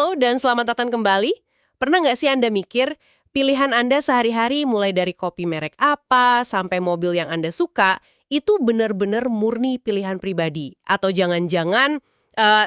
Halo dan selamat datang kembali. Pernah nggak sih Anda mikir, pilihan Anda sehari-hari mulai dari kopi merek apa sampai mobil yang Anda suka, itu benar-benar murni pilihan pribadi? Atau jangan-jangan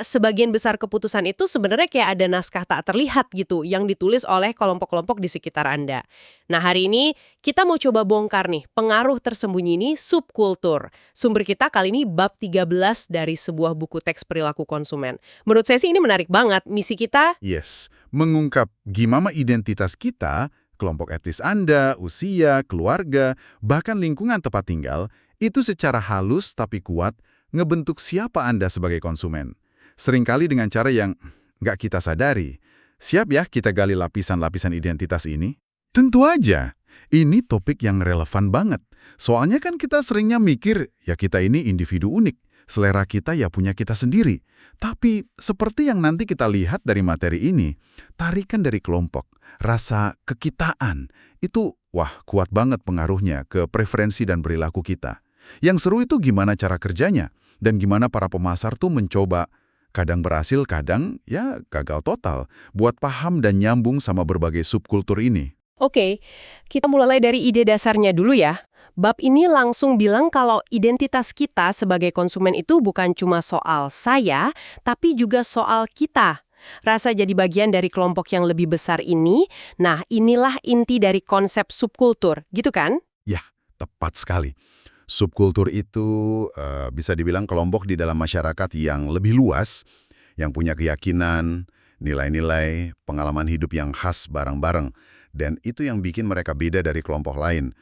sebagian besar keputusan itu sebenarnya kayak ada naskah tak terlihat gitu yang ditulis oleh kelompok-kelompok di sekitar Anda. Nah hari ini kita mau coba bongkar nih pengaruh tersembunyi ini subkultur. Sumber kita kali ini bab 13 dari sebuah buku teks perilaku konsumen. Menurut saya sih ini menarik banget. Misi kita, Yes, mengungkap gimana identitas kita, kelompok etnis Anda, usia, keluarga, bahkan lingkungan tempat tinggal, itu secara halus tapi kuat ngebentuk siapa Anda sebagai konsumen. Seringkali dengan cara yang nggak kita sadari. Siap ya kita gali lapisan-lapisan identitas ini? Tentu aja, ini topik yang relevan banget. Soalnya kan kita seringnya mikir, ya kita ini individu unik. Selera kita ya punya kita sendiri. Tapi seperti yang nanti kita lihat dari materi ini, tarikan dari kelompok, rasa kekitaan, itu wah kuat banget pengaruhnya ke preferensi dan perilaku kita. Yang seru itu gimana cara kerjanya, dan gimana para pemasar tuh mencoba, kadang berhasil, kadang ya gagal total, buat paham dan nyambung sama berbagai subkultur ini. oke, kita mulai dari ide dasarnya dulu ya. Bab ini langsung bilang kalau identitas kita sebagai konsumen itu bukan cuma soal saya, tapi juga soal kita. Rasa jadi bagian dari kelompok yang lebih besar ini, nah inilah inti dari konsep subkultur, gitu kan? Ya, tepat sekali. Subkultur itu bisa dibilang kelompok di dalam masyarakat yang lebih luas, yang punya keyakinan, nilai-nilai, pengalaman hidup yang khas bareng-bareng. Dan itu yang bikin mereka beda dari kelompok lain.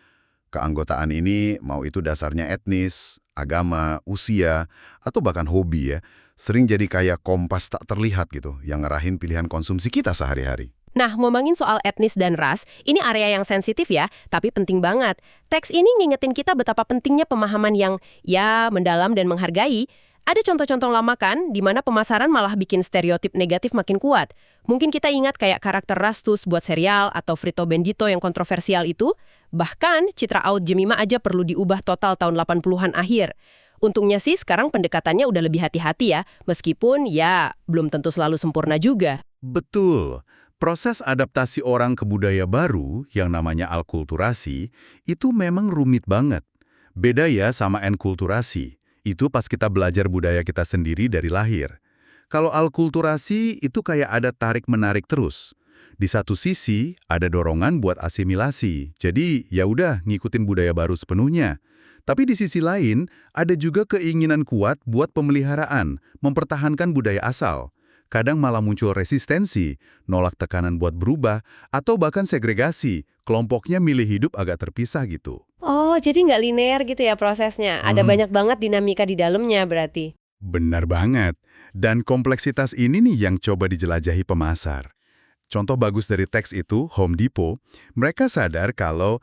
Keanggotaan ini, mau itu dasarnya etnis, agama, usia, atau bahkan hobi ya, sering jadi kayak kompas tak terlihat gitu, yang ngarahin pilihan konsumsi kita sehari-hari. Nah, ngomongin soal etnis dan ras, ini area yang sensitif ya, tapi penting banget. Teks ini ngingetin kita betapa pentingnya pemahaman yang, ya, mendalam dan menghargai. Ada contoh-contoh lama kan, di mana pemasaran malah bikin stereotip negatif makin kuat. Mungkin kita ingat kayak karakter Rastus buat serial atau Frito Bendito yang kontroversial itu. Bahkan, citra Aunt Jemima aja perlu diubah total tahun 80-an akhir. Untungnya sih sekarang pendekatannya udah lebih hati-hati ya, meskipun ya belum tentu selalu sempurna juga. Betul. Proses adaptasi orang ke budaya baru, yang namanya alkulturasi, itu memang rumit banget. Beda ya sama enkulturasi. Itu pas kita belajar budaya kita sendiri dari lahir. Kalau alkulturasi itu kayak ada tarik-menarik terus. Di satu sisi, ada dorongan buat asimilasi. Jadi, ya udah ngikutin budaya baru sepenuhnya. Tapi di sisi lain, ada juga keinginan kuat buat pemeliharaan, mempertahankan budaya asal. Kadang malah muncul resistensi, nolak tekanan buat berubah, atau bahkan segregasi, kelompoknya milih hidup agak terpisah gitu. Oh, jadi nggak linear gitu ya prosesnya. Ada banyak banget dinamika di dalamnya berarti. Benar banget. Dan kompleksitas ini nih yang coba dijelajahi pemasar. Contoh bagus dari teks itu, Home Depot, mereka sadar kalau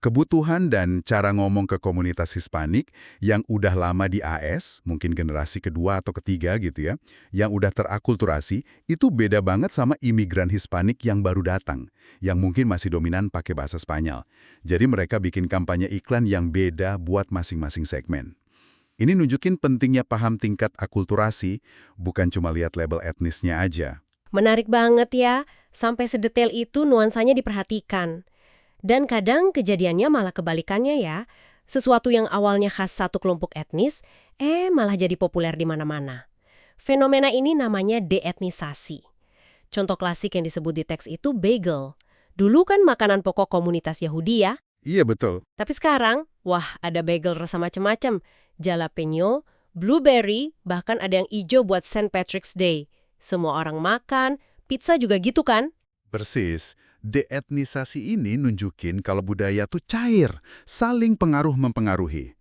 kebutuhan dan cara ngomong ke komunitas Hispanik yang udah lama di AS, mungkin generasi kedua atau ketiga gitu ya, yang udah terakulturasi, itu beda banget sama imigran Hispanik yang baru datang, yang mungkin masih dominan pakai bahasa Spanyol. Jadi mereka bikin kampanye iklan yang beda buat masing-masing segmen. Ini nunjukin pentingnya paham tingkat akulturasi, bukan cuma lihat label etnisnya aja. Menarik banget ya, sampai sedetail itu nuansanya diperhatikan. Dan kadang kejadiannya malah kebalikannya ya. Sesuatu yang awalnya khas satu kelompok etnis, malah jadi populer di mana-mana. Fenomena ini namanya deetnisasi. Contoh klasik yang disebut di teks itu bagel. Dulu kan makanan pokok komunitas Yahudi ya. Iya betul. Tapi sekarang, wah ada bagel rasa macam-macam. Jalapeno, blueberry, bahkan ada yang ijo buat St. Patrick's Day. Semua orang makan, pizza juga gitu kan? Persis. Deetnisasi ini nunjukin kalau budaya tuh cair, saling pengaruh-mempengaruhi.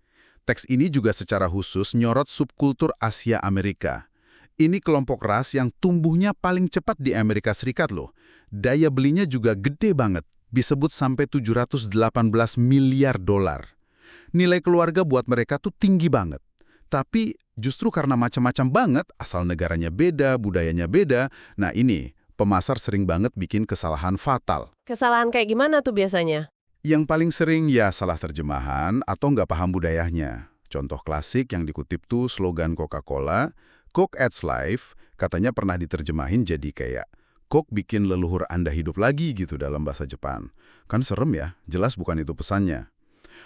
Teks ini juga secara khusus nyorot subkultur Asia Amerika. Ini kelompok ras yang tumbuhnya paling cepat di Amerika Serikat loh. Daya belinya juga gede banget, disebut sampai 718 miliar dolar. Nilai keluarga buat mereka tuh tinggi banget. Tapi justru karena macam-macam banget, asal negaranya beda, budayanya beda, nah ini, pemasar sering banget bikin kesalahan fatal. Kesalahan kayak gimana tuh biasanya? Yang paling sering ya salah terjemahan atau nggak paham budayanya. Contoh klasik yang dikutip tuh slogan Coca-Cola, Coke Adds Life, katanya pernah diterjemahin jadi kayak Kok bikin leluhur Anda hidup lagi gitu dalam bahasa Jepang. Kan serem ya, jelas bukan itu pesannya.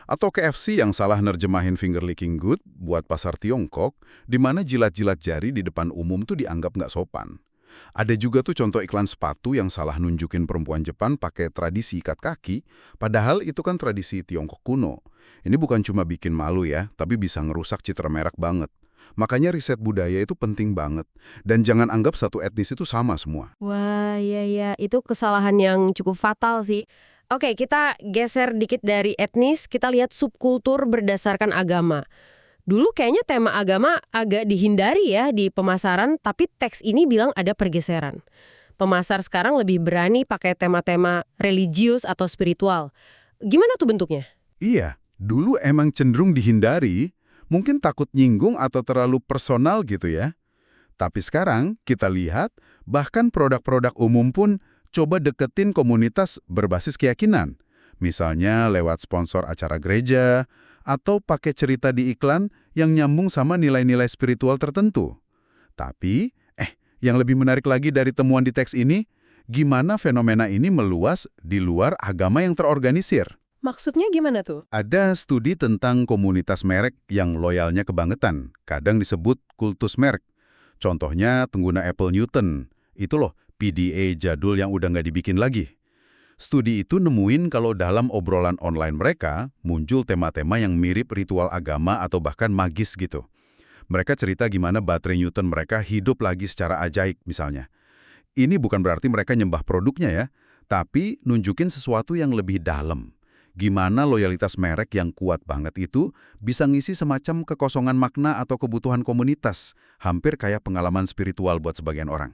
Atau KFC yang salah nerjemahin finger licking good buat pasar Tiongkok, di mana jilat-jilat jari di depan umum tuh dianggap nggak sopan. Ada juga tuh contoh iklan sepatu yang salah nunjukin perempuan Jepang pakai tradisi ikat kaki, padahal itu kan tradisi Tiongkok kuno. Ini bukan cuma bikin malu ya, tapi bisa ngerusak citra merek banget. Makanya riset budaya itu penting banget. Dan jangan anggap satu etnis itu sama semua. Wah, iya, itu kesalahan yang cukup fatal sih. Oke, kita geser dikit dari etnis, kita lihat subkultur berdasarkan agama. Dulu kayaknya tema agama agak dihindari ya di pemasaran, tapi teks ini bilang ada pergeseran. Pemasar sekarang lebih berani pakai tema-tema religius atau spiritual. Gimana tuh bentuknya? Iya, dulu emang cenderung dihindari, mungkin takut nyinggung atau terlalu personal gitu ya. Tapi sekarang kita lihat, bahkan produk-produk umum pun coba deketin komunitas berbasis keyakinan. Misalnya lewat sponsor acara gereja, atau pakai cerita di iklan yang nyambung sama nilai-nilai spiritual tertentu. Tapi, yang lebih menarik lagi dari temuan di teks ini, gimana fenomena ini meluas di luar agama yang terorganisir. Maksudnya gimana tuh? Ada studi tentang komunitas merek yang loyalnya kebangetan, kadang disebut kultus merek. Contohnya pengguna Apple Newton, itu loh PDA jadul yang udah nggak dibikin lagi. Studi itu nemuin kalau dalam obrolan online mereka muncul tema-tema yang mirip ritual agama atau bahkan magis gitu. Mereka cerita gimana baterai Newton mereka hidup lagi secara ajaib misalnya. Ini bukan berarti mereka nyembah produknya ya, tapi nunjukin sesuatu yang lebih dalam. Gimana loyalitas merek yang kuat banget itu bisa ngisi semacam kekosongan makna atau kebutuhan komunitas, hampir kayak pengalaman spiritual buat sebagian orang.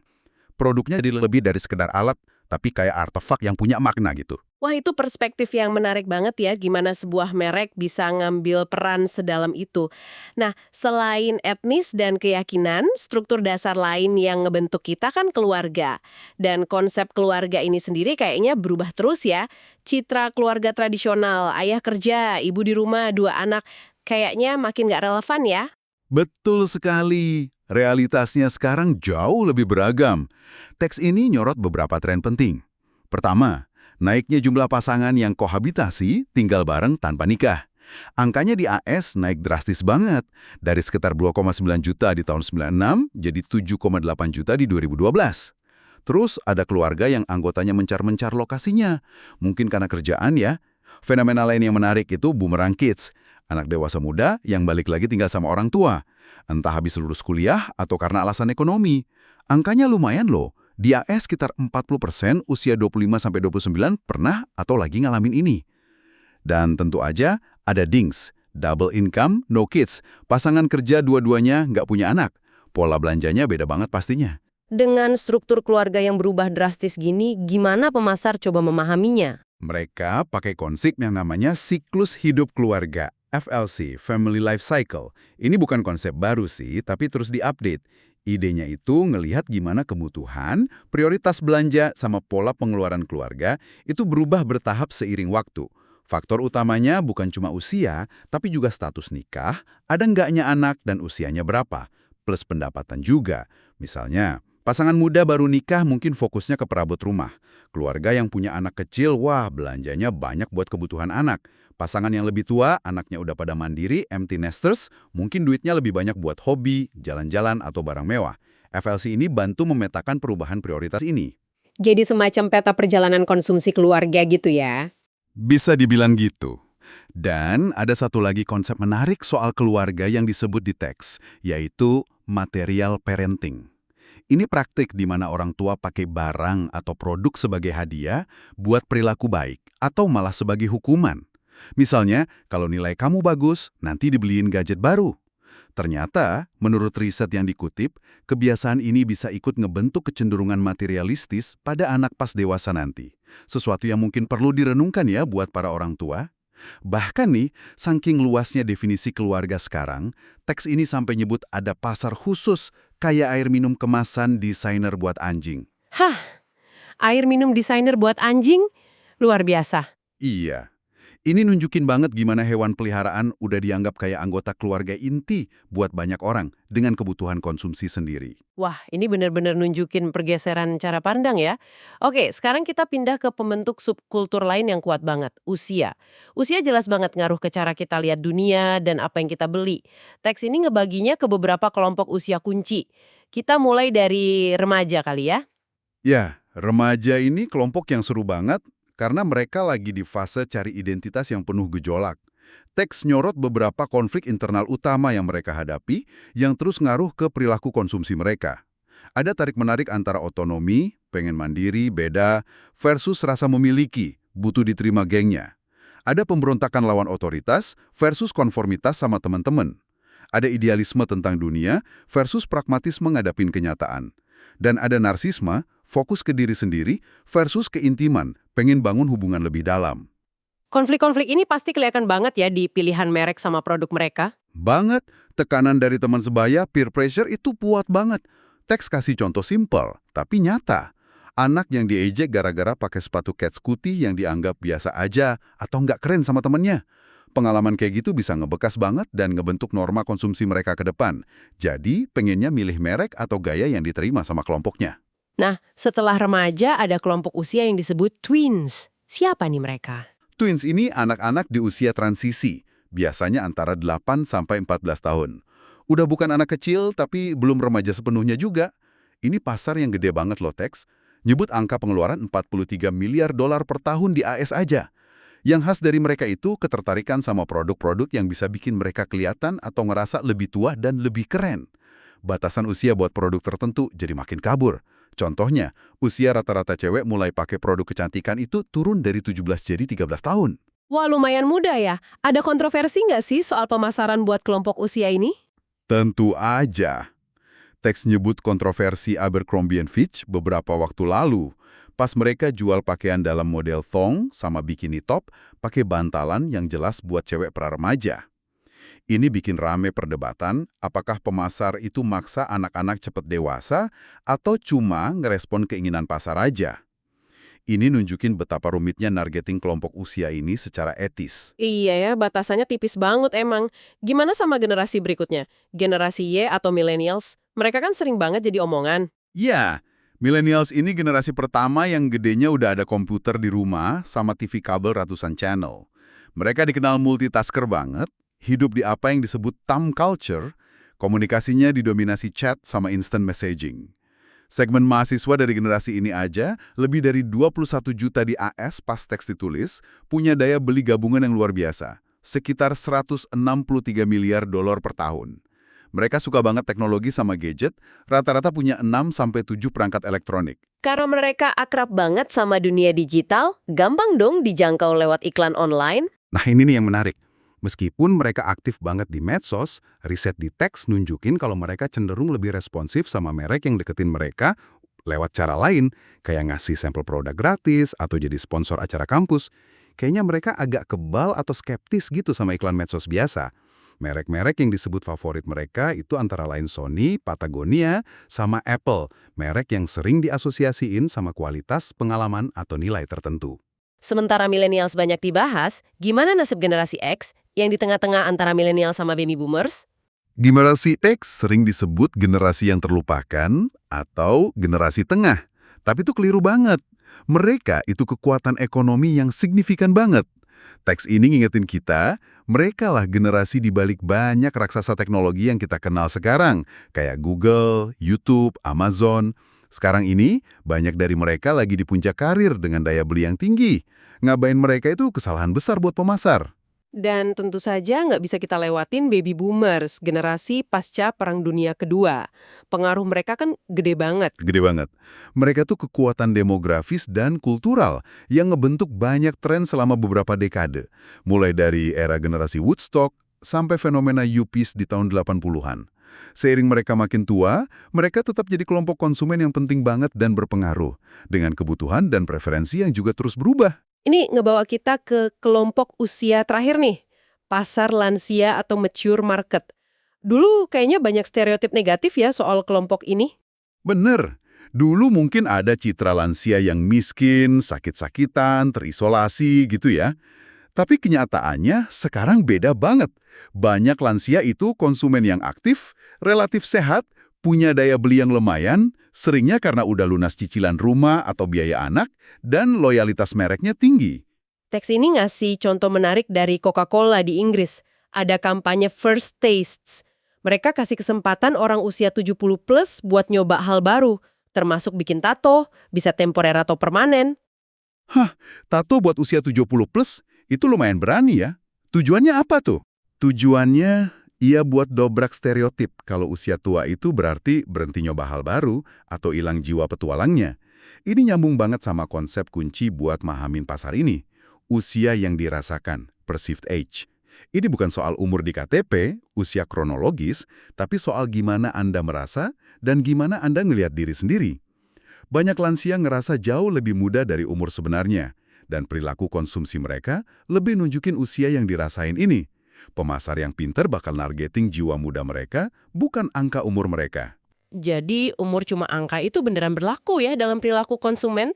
Produknya jadi lebih dari sekedar alat, tapi kayak artefak yang punya makna gitu. Wah, itu perspektif yang menarik banget ya, gimana sebuah merek bisa ngambil peran sedalam itu. Nah, selain etnis dan keyakinan, struktur dasar lain yang ngebentuk kita kan keluarga. Dan konsep keluarga ini sendiri kayaknya berubah terus ya. Citra keluarga tradisional, ayah kerja, ibu di rumah, 2 anak, kayaknya makin nggak relevan ya. Betul sekali. Realitasnya sekarang jauh lebih beragam. Teks ini nyorot beberapa tren penting. Pertama, naiknya jumlah pasangan yang kohabitasi tinggal bareng tanpa nikah. Angkanya di AS naik drastis banget, dari sekitar 2,9 juta di tahun 96 jadi 7,8 juta di 2012. Terus ada keluarga yang anggotanya mencar-mencar lokasinya. Mungkin karena kerjaan ya. Fenomena lain yang menarik itu boomerang kids. Anak dewasa muda yang balik lagi tinggal sama orang tua. Entah habis lulus kuliah atau karena alasan ekonomi. Angkanya lumayan loh. Di AS sekitar 40% usia 25-29 pernah atau lagi ngalamin ini. Dan tentu aja ada DINGS, double income, no kids. Pasangan kerja dua-duanya nggak punya anak. Pola belanjanya beda banget pastinya. Dengan struktur keluarga yang berubah drastis gini, gimana pemasar coba memahaminya? Mereka pakai konsep yang namanya siklus hidup keluarga. FLC, Family Life Cycle. Ini bukan konsep baru sih, tapi terus diupdate. Idenya itu ngelihat gimana kebutuhan, prioritas belanja, sama pola pengeluaran keluarga itu berubah bertahap seiring waktu. Faktor utamanya bukan cuma usia, tapi juga status nikah, ada nggaknya anak dan usianya berapa, plus pendapatan juga. Misalnya, pasangan muda baru nikah mungkin fokusnya ke perabot rumah. Keluarga yang punya anak kecil, wah belanjanya banyak buat kebutuhan anak. Pasangan yang lebih tua, anaknya udah pada mandiri, empty nesters, mungkin duitnya lebih banyak buat hobi, jalan-jalan, atau barang mewah. FLC ini bantu memetakan perubahan prioritas ini. Jadi semacam peta perjalanan konsumsi keluarga gitu ya? Bisa dibilang gitu. Dan ada satu lagi konsep menarik soal keluarga yang disebut di teks, yaitu material parenting. Ini praktik di mana orang tua pakai barang atau produk sebagai hadiah buat perilaku baik, atau malah sebagai hukuman. Misalnya, kalau nilai kamu bagus, nanti dibeliin gadget baru. Ternyata, menurut riset yang dikutip, kebiasaan ini bisa ikut ngebentuk kecenderungan materialistis pada anak pas dewasa nanti. Sesuatu yang mungkin perlu direnungkan ya buat para orang tua. Bahkan nih, saking luasnya definisi keluarga sekarang, teks ini sampai nyebut ada pasar khusus kayak air minum kemasan desainer buat anjing. Hah, air minum desainer buat anjing? Luar biasa. Iya. Ini nunjukin banget gimana hewan peliharaan udah dianggap kayak anggota keluarga inti buat banyak orang dengan kebutuhan konsumsi sendiri. Wah, ini benar-benar nunjukin pergeseran cara pandang ya. Oke, sekarang kita pindah ke pembentuk subkultur lain yang kuat banget, usia. Usia jelas banget ngaruh ke cara kita lihat dunia dan apa yang kita beli. Teks ini ngebaginya ke beberapa kelompok usia kunci. Kita mulai dari remaja kali ya. Ya, remaja ini kelompok yang seru banget karena mereka lagi di fase cari identitas yang penuh gejolak. Teks nyorot beberapa konflik internal utama yang mereka hadapi yang terus ngaruh ke perilaku konsumsi mereka. Ada tarik-menarik antara otonomi, pengen mandiri, beda, versus rasa memiliki, butuh diterima gengnya. Ada pemberontakan lawan otoritas versus konformitas sama teman-teman. Ada idealisme tentang dunia versus pragmatisme ngadapin kenyataan. Dan ada narsisme, fokus ke diri sendiri versus keintiman, pengen bangun hubungan lebih dalam. Konflik-konflik ini pasti kelihatan banget ya di pilihan merek sama produk mereka. Banget, tekanan dari teman sebaya, peer pressure itu kuat banget. Teks kasih contoh simpel, tapi nyata. Anak yang diejek gara-gara pakai sepatu Keds Kuti yang dianggap biasa aja atau nggak keren sama temennya. Pengalaman kayak gitu bisa ngebekas banget dan ngebentuk norma konsumsi mereka ke depan. Jadi, pengennya milih merek atau gaya yang diterima sama kelompoknya. Nah, setelah remaja ada kelompok usia yang disebut tweens. Siapa nih mereka? Tweens ini anak-anak di usia transisi, biasanya antara 8 sampai 14 tahun. Udah bukan anak kecil, tapi belum remaja sepenuhnya juga. Ini pasar yang gede banget loh, Teks. Nyebut angka pengeluaran 43 miliar dolar per tahun di AS aja. Yang khas dari mereka itu ketertarikan sama produk-produk yang bisa bikin mereka kelihatan atau ngerasa lebih tua dan lebih keren. Batasan usia buat produk tertentu jadi makin kabur. Contohnya, usia rata-rata cewek mulai pakai produk kecantikan itu turun dari 17 jadi 13 tahun. Wah, lumayan muda ya. Ada kontroversi nggak sih soal pemasaran buat kelompok usia ini? Tentu aja. Teks nyebut kontroversi Abercrombie & Fitch beberapa waktu lalu. Pas mereka jual pakaian dalam model thong sama bikini top, pakai bantalan yang jelas buat cewek pra-remaja. Ini bikin rame perdebatan, apakah pemasar itu maksa anak-anak cepet dewasa atau cuma ngerespon keinginan pasar aja. Ini nunjukin betapa rumitnya nargeting kelompok usia ini secara etis. Iya ya, batasannya tipis banget emang. Gimana sama generasi berikutnya? Generasi Y atau millennials? Mereka kan sering banget jadi omongan. Ya, millennials ini generasi pertama yang gedenya udah ada komputer di rumah sama TV kabel ratusan channel. Mereka dikenal multitasker banget, hidup di apa yang disebut thumb culture, komunikasinya didominasi chat sama instant messaging. Segmen mahasiswa dari generasi ini aja, lebih dari 21 juta di AS pas teks ditulis, punya daya beli gabungan yang luar biasa, sekitar 163 miliar dolar per tahun. Mereka suka banget teknologi sama gadget, rata-rata punya 6-7 perangkat elektronik. Karena mereka akrab banget sama dunia digital, gampang dong dijangkau lewat iklan online. Nah ini nih yang menarik. Meskipun mereka aktif banget di medsos, riset di teks nunjukin kalau mereka cenderung lebih responsif sama merek yang deketin mereka lewat cara lain, kayak ngasih sampel produk gratis atau jadi sponsor acara kampus. Kayaknya mereka agak kebal atau skeptis gitu sama iklan medsos biasa. Merek-merek yang disebut favorit mereka itu antara lain Sony, Patagonia, sama Apple, merek yang sering diasosiasiin sama kualitas, pengalaman, atau nilai tertentu. Sementara millennials banyak dibahas, gimana nasib generasi X yang di tengah-tengah antara milenial sama baby boomers? Generasi X sering disebut generasi yang terlupakan atau generasi tengah. Tapi itu keliru banget. Mereka itu kekuatan ekonomi yang signifikan banget. Teks ini ngingetin kita, mereka lah generasi di balik banyak raksasa teknologi yang kita kenal sekarang, kayak Google, YouTube, Amazon. Sekarang ini, banyak dari mereka lagi di puncak karir dengan daya beli yang tinggi. Ngabain mereka itu kesalahan besar buat pemasar. Dan tentu saja nggak bisa kita lewatin baby boomers, generasi pasca Perang Dunia Kedua. Pengaruh mereka kan gede banget. Gede banget. Mereka tuh kekuatan demografis dan kultural yang ngebentuk banyak tren selama beberapa dekade. Mulai dari era generasi Woodstock sampai fenomena yuppies di tahun 80-an. Seiring mereka makin tua, mereka tetap jadi kelompok konsumen yang penting banget dan berpengaruh. Dengan kebutuhan dan preferensi yang juga terus berubah. Ini ngebawa kita ke kelompok usia terakhir nih, pasar lansia atau mature market. Dulu kayaknya banyak stereotip negatif ya soal kelompok ini. Bener. Dulu mungkin ada citra lansia yang miskin, sakit-sakitan, terisolasi gitu ya. Tapi kenyataannya sekarang beda banget. Banyak lansia itu konsumen yang aktif, relatif sehat, punya daya beli yang lumayan, seringnya karena udah lunas cicilan rumah atau biaya anak, dan loyalitas mereknya tinggi. Teks ini ngasih contoh menarik dari Coca-Cola di Inggris. Ada kampanye First Tastes. Mereka kasih kesempatan orang usia 70 plus buat nyoba hal baru, termasuk bikin tato, bisa temporer atau permanen. Hah, tato buat usia 70 plus itu lumayan berani ya. Tujuannya apa tuh? Tujuannya ia buat dobrak stereotip kalau usia tua itu berarti berhenti nyoba hal baru atau hilang jiwa petualangnya. Ini nyambung banget sama konsep kunci buat mahamin pasar ini. Usia yang dirasakan, perceived age. Ini bukan soal umur di KTP, usia kronologis, tapi soal gimana Anda merasa dan gimana Anda ngelihat diri sendiri. Banyak lansia ngerasa jauh lebih muda dari umur sebenarnya, dan perilaku konsumsi mereka lebih nunjukin usia yang dirasain ini. Pemasar yang pinter bakal nargeting jiwa muda mereka, bukan angka umur mereka. Jadi umur cuma angka itu beneran berlaku ya dalam perilaku konsumen?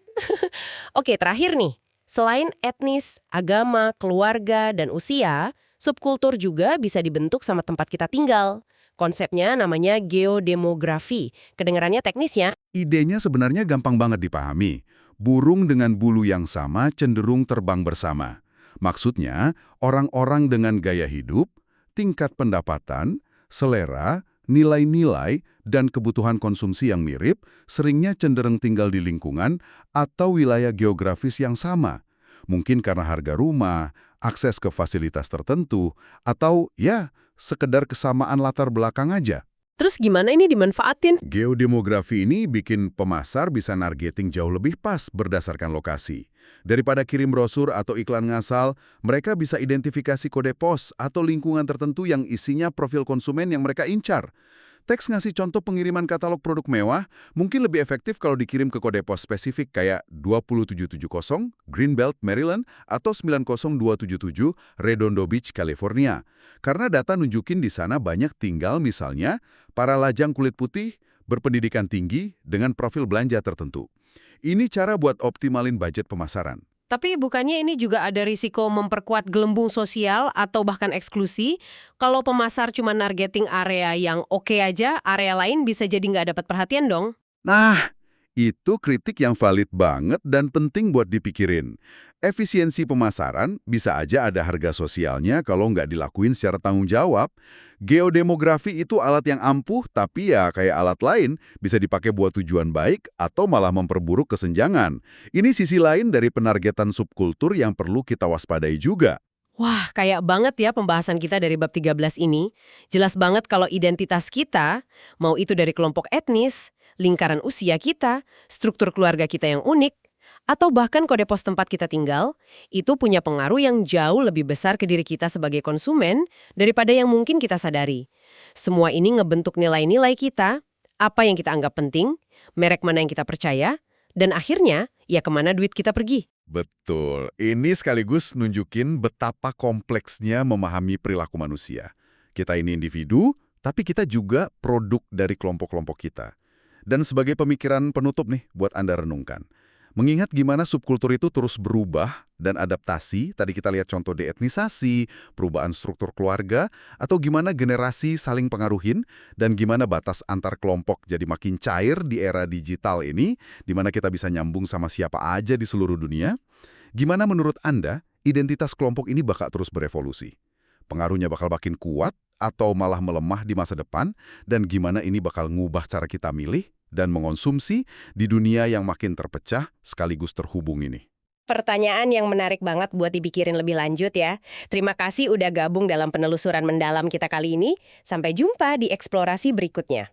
Oke, terakhir nih. Selain etnis, agama, keluarga, dan usia, subkultur juga bisa dibentuk sama tempat kita tinggal. Konsepnya namanya geodemografi. Kedengarannya teknis ya? Idenya sebenarnya gampang banget dipahami. Burung dengan bulu yang sama cenderung terbang bersama. Maksudnya, orang-orang dengan gaya hidup, tingkat pendapatan, selera, nilai-nilai, dan kebutuhan konsumsi yang mirip seringnya cenderung tinggal di lingkungan atau wilayah geografis yang sama. Mungkin karena harga rumah, akses ke fasilitas tertentu, atau ya, sekedar kesamaan latar belakang aja. Terus gimana ini dimanfaatin? Geodemografi ini bikin pemasar bisa nargeting jauh lebih pas berdasarkan lokasi. Daripada kirim brosur atau iklan ngasal, mereka bisa identifikasi kode pos atau lingkungan tertentu yang isinya profil konsumen yang mereka incar. Teks ngasih contoh pengiriman katalog produk mewah mungkin lebih efektif kalau dikirim ke kode pos spesifik kayak 20770 Greenbelt, Maryland atau 90277 Redondo Beach, California. Karena data nunjukin di sana banyak tinggal misalnya para lajang kulit putih berpendidikan tinggi dengan profil belanja tertentu. Ini cara buat optimalin budget pemasaran. Tapi bukannya ini juga ada risiko memperkuat gelembung sosial atau bahkan eksklusi? Kalau pemasar cuma nargeting area yang oke aja, area lain bisa jadi nggak dapat perhatian dong? Nah, itu kritik yang valid banget dan penting buat dipikirin. Efisiensi pemasaran bisa aja ada harga sosialnya kalau nggak dilakuin secara tanggung jawab. Geodemografi itu alat yang ampuh, tapi ya kayak alat lain, bisa dipakai buat tujuan baik atau malah memperburuk kesenjangan. Ini sisi lain dari penargetan subkultur yang perlu kita waspadai juga. Wah, kayak banget ya pembahasan kita dari bab 13 ini. Jelas banget kalau identitas kita, mau itu dari kelompok etnis, lingkaran usia kita, struktur keluarga kita yang unik, atau bahkan kode pos tempat kita tinggal, itu punya pengaruh yang jauh lebih besar ke diri kita sebagai konsumen daripada yang mungkin kita sadari. Semua ini ngebentuk nilai-nilai kita, apa yang kita anggap penting, merek mana yang kita percaya, dan akhirnya, ya kemana duit kita pergi. Betul. Ini sekaligus nunjukin betapa kompleksnya memahami perilaku manusia. Kita ini individu, tapi kita juga produk dari kelompok-kelompok kita. Dan sebagai pemikiran penutup nih buat Anda renungkan. Mengingat gimana subkultur itu terus berubah dan adaptasi, tadi kita lihat contoh deetnisasi, perubahan struktur keluarga, atau gimana generasi saling pengaruhin, dan gimana batas antar kelompok jadi makin cair di era digital ini, di mana kita bisa nyambung sama siapa aja di seluruh dunia. Gimana menurut Anda, identitas kelompok ini bakal terus berevolusi? Pengaruhnya bakal makin kuat atau malah melemah di masa depan? Dan gimana ini bakal ngubah cara kita milih dan mengonsumsi di dunia yang makin terpecah sekaligus terhubung ini? Pertanyaan yang menarik banget buat dipikirin lebih lanjut ya. Terima kasih udah gabung dalam penelusuran mendalam kita kali ini. Sampai jumpa di eksplorasi berikutnya.